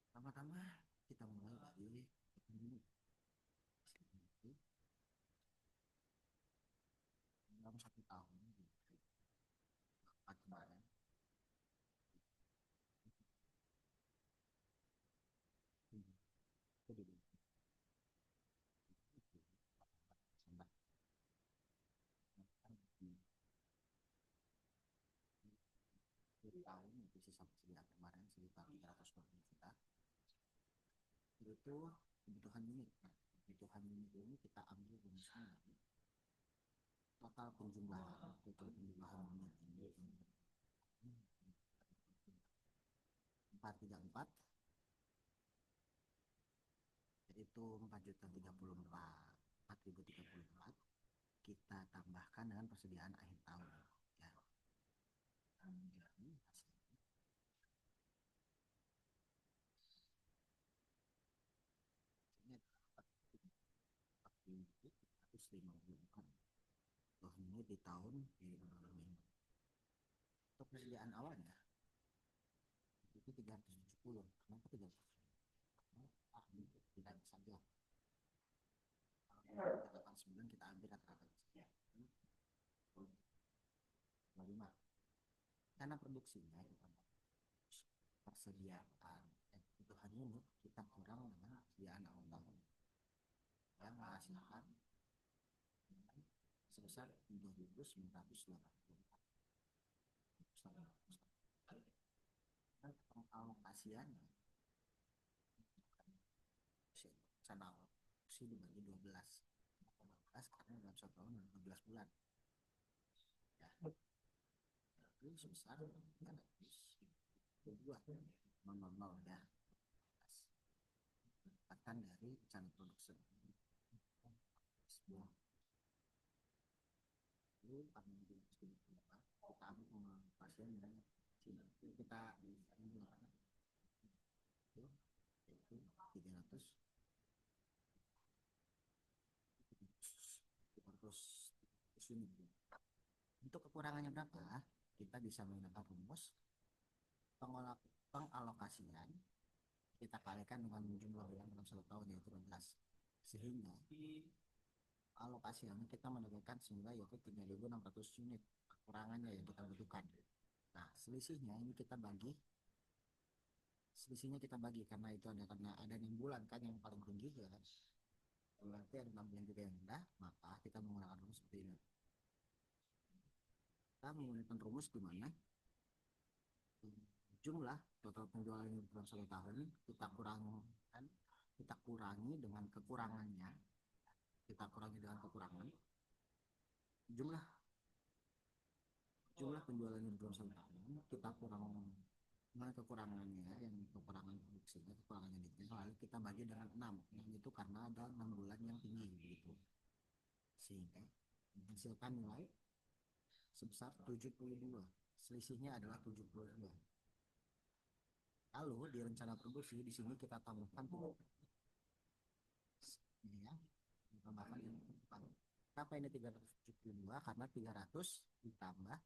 Pertama-tama kita mulai dari ini dalam 1 tahun kemarin itu di Desember di tahun itu sisa persediaan kemarin sekitar 320 juta itu kebutuhan unit. Nah, kebutuhan unit ini kita ambil rumusnya total penjumlahan unit ini 434, yaitu 4.034.034 kita tambahkan dengan persediaan akhir tahun ya. Jadi hasilnya 4.354 ini di tahun ini. Untuk persediaan awalnya itu 370. Kenapa 370? Tidak saja 89 kita ambil rata-rata 25 karena produksinya kita persediaan kebutuhan unit kita kurang dengan persediaan awal tahun yang menghasilkan sebesar 3.984. Pengalokasiannya sana opsi dibagi 12 karena dalam 1 tahun 12 bulan ya, itu sebesar 302 ya akan dari rencana produksi sebuah itu karena kita ambil pasien dan kita ambil itu yaitu 300 unit. Untuk kekurangannya berapa? Kita bisa menggunakan rumus pengalokasian kita kalikan dengan jumlah bulan dalam 1 tahun yaitu 12. Sehingga alokasinya kita mendapatkan semula yaitu 3.600 unit kekurangannya yang kita butuhkan. Nah, selisihnya kita bagi karena itu karena ada 6 bulan kan yang paling tinggi ya. Berarti ada 6 bulan juga yang rendah, maka kita menggunakan rumus seperti ini. Kita menggunakan rumus di mana jumlah total penjualan dalam 1 tahun kita kurangi dengan kekurangannya, jumlah jumlah penjualan dalam 1 tahun kita kurang dengan kekurangannya yang kekurangan produksinya kekurangan unitnya lalu kita bagi dengan 6 itu karena ada 6 bulan yang tinggi gitu sehingga menghasilkan nilai sebesar 72. Selisihnya adalah 72. Lalu di rencana produksi di sini kita tambahkan ini ya, tambahkan ini. Kenapa ini 372? Karena 300 ditambah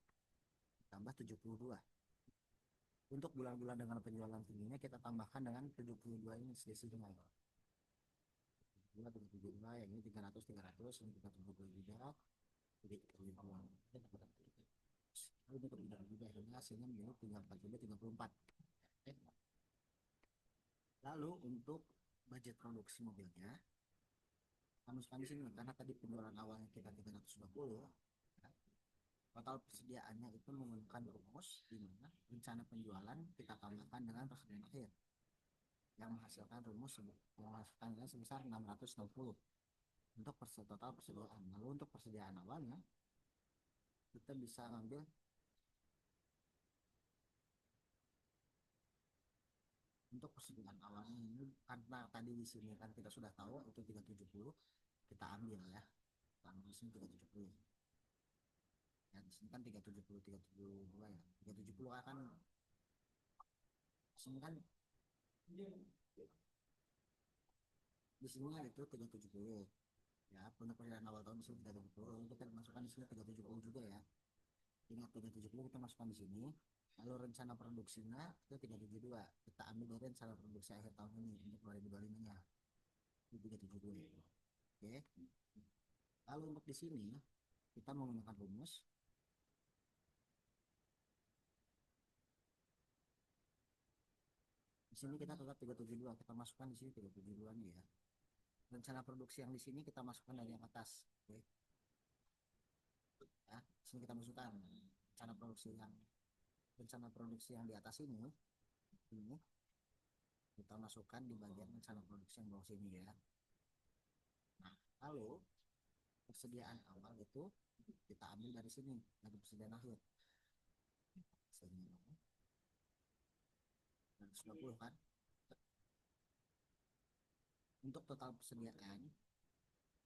72. Untuk bulan-bulan dengan penjualan tingginya kita tambahkan dengan 72 ini selisihnya. 372 yang ini 300 ini kita 72 juga. Jadi kita buang. Ini berbeda juga akhirnya hasilnya menjadi 34. Lalu untuk budget produksi mobilnya masukkan di sini karena tadi penjualan awalnya kita 320 total persediaannya itu menggunakan rumus di mana rencana penjualan kita tambahkan dengan persediaan akhir yang menghasilkan nilai sebesar 660 untuk total persediaan. Lalu untuk persediaan awalnya kita bisa ambil untuk persediaan awalnya ini karena tadi di sini kan kita sudah tahu itu 370 kita ambil ya karena di sini 370 ya di sini kan 370 372 ya 370 akan di sini kan di sini itu 370 ya untuk perjalanan awal tahun di sini 370 itu kan masukkan di sini 370 juga ya Ingat 370 kita masukkan di sini. Lalu rencana produksinya itu 372. Kita ambil dari rencana produksi akhir tahun ini untuk 2025-nya. Itu 370. Oke. Lalu untuk di sini kita menggunakan rumus. Di sini kita tetap 372. Kita masukkan di sini 372 nih ya. Rencana produksi yang di sini kita masukkan dari yang atas. Oke. Ya, di sini kita masukkan rencana produksi yang di atas ini kita masukkan di bagian rencana produksi yang bawah sini ya. Nah, lalu persediaan awal itu kita ambil dari sini, dari persediaan akhir. Sini 120 kan. Untuk total persediaan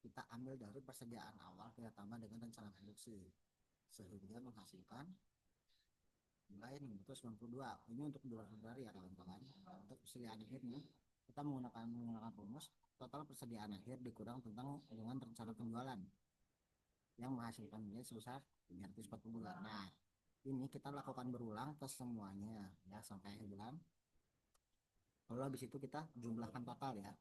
kita ambil dari persediaan awal kita tambah dengan rencana produksi sehingga menghasilkan nilai 692. Ini untuk bulan Februari ya kawan-kawan. Untuk persediaan akhirnya kita menggunakan rumus total persediaan akhir dikurang tentang dengan rencana penjualan yang menghasilkan nilai sebesar 340. Nah, ini kita lakukan berulang ke semuanya ya sampai akhir bulan. Lalu habis itu kita jumlahkan total ya.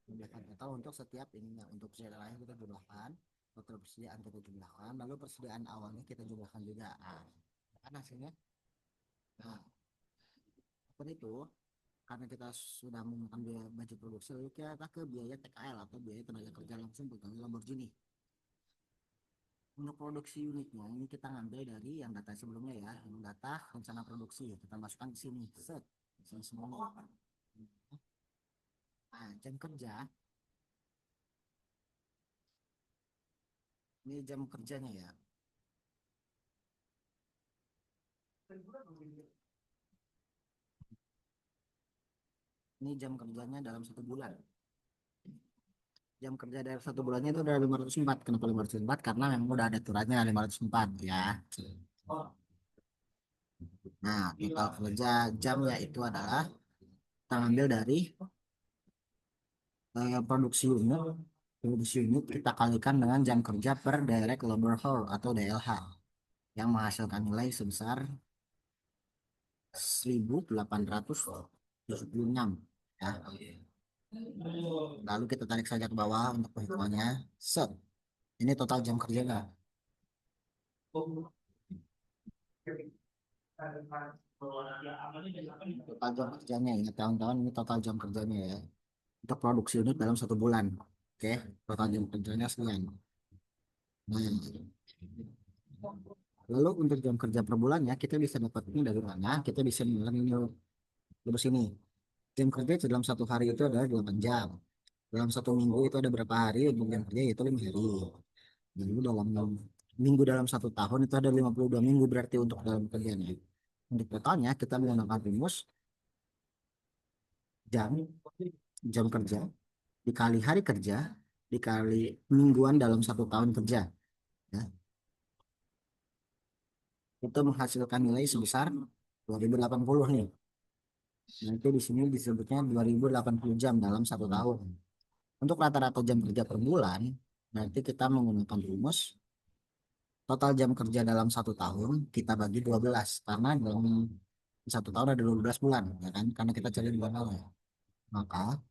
Jumlahkan total untuk setiap ininya. Untuk persediaan akhir kita jumlahkan, total persediaan kita jumlahkan, lalu persediaan awalnya kita jumlahkan juga. Nah, kan hasilnya. Nah, seperti itu. Karena kita sudah menggunakan biaya budget produksi, lalu kita ke biaya TKL atau biaya tenaga kerja langsung pegawai Lamborghini. Untuk produksi unitnya ini kita ngambil dari yang data sebelumnya ya, yang data rencana produksi kita masukkan ke sini, set, sini semua. Nah, jam kerja, ini jam kerjanya ya. Ini jam kerjanya dalam 1 bulan. Jam kerja dari 1 bulannya itu dari 504. Kenapa 504? Karena memang udah ada aturannya 504 ya. Nah, total kerja jamnya itu adalah kita ambil dari produksi unit kita kalikan dengan jam kerja per direct labor hour atau DLH yang menghasilkan nilai sebesar 1876 ya. Lalu kita tarik saja ke bawah untuk perhitungannya. Set. Ini total jam kerjanya. Total jam kerjanya ya, tahun-tahun ini total jam kerjanya ya. Untuk produksi unit dalam 1 bulan. Oke, total jam kerjanya sekian. Nah, lalu untuk jam kerja per bulannya kita bisa dapatnya dari mana? Kita bisa melihat ini terus ini. Jam kerja dalam 1 hari itu adalah 8 jam. Dalam 1 minggu itu ada berapa hari untuk jam kerja itu 5 hari. Lalu dalam minggu dalam 1 tahun itu ada 52 minggu berarti untuk dalam kerjanya. Untuk totalnya kita menggunakan rumus jam jam kerja dikali hari kerja dikali mingguan dalam 1 tahun kerja. Ya. Itu menghasilkan nilai sebesar 2080 nih. Nanti di sini disebutnya 2080 jam dalam 1 tahun. Untuk rata-rata jam kerja per bulan, nanti kita menggunakan rumus total jam kerja dalam 1 tahun kita bagi 12 karena dalam 1 tahun ada 12 bulan, ya kan? Karena kita cari bulan awal. Maka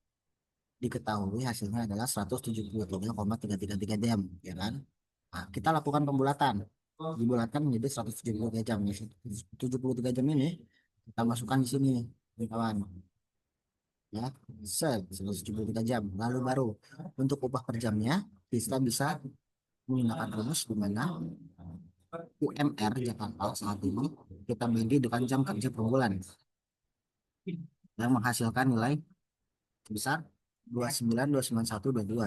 diketahui hasilnya adalah 173,333 jam, ya kan? Nah, kita lakukan pembulatan. Dibulatkan menjadi 173 jam. 73 jam ini kita masukkan di sini, kawan. Ya, set 173 jam. Lalu baru untuk upah per jamnya kita bisa menggunakan rumus di mana UMR Jakarta saat ini kita bagi dengan jam kerja per bulan yang menghasilkan nilai sebesar 29, 291, 22.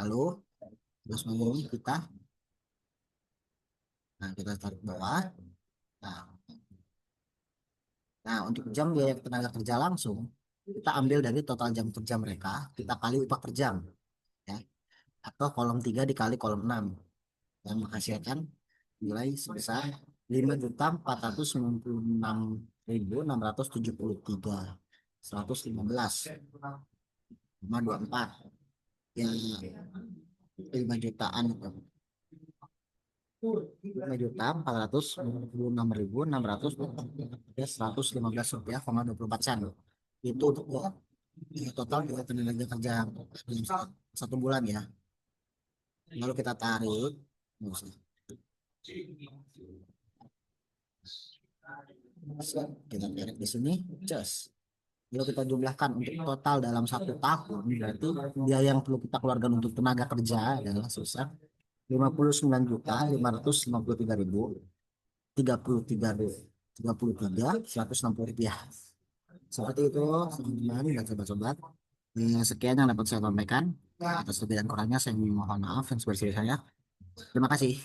Lalu terus ini kita tarik bawah. Nah, nah, untuk jam biaya tenaga kerja langsung kita ambil dari total jam kerja mereka kita kali upah per jam ya atau kolom 3 dikali kolom 6 yang menghasilkan nilai sebesar 5.496.673 115,24 yang 5 jutaan itu. 5.456.615 rupiah, 24 sen. Itu untuk total biaya tenaga kerja dalam satu bulan ya. Lalu kita tarik, nggak usah. Kita tarik di sini, just. Lalu kita jumlahkan untuk total dalam satu tahun, berarti biaya yang perlu kita keluarkan untuk tenaga kerja adalah sebesar 59.053.160 rupiah. Seperti itu, teman-teman dan sobat-sobat. Sekian yang dapat saya sampaikan. Atas lebih dan kurangnya saya mohon maaf yang sebesar-besarnya. Terima kasih.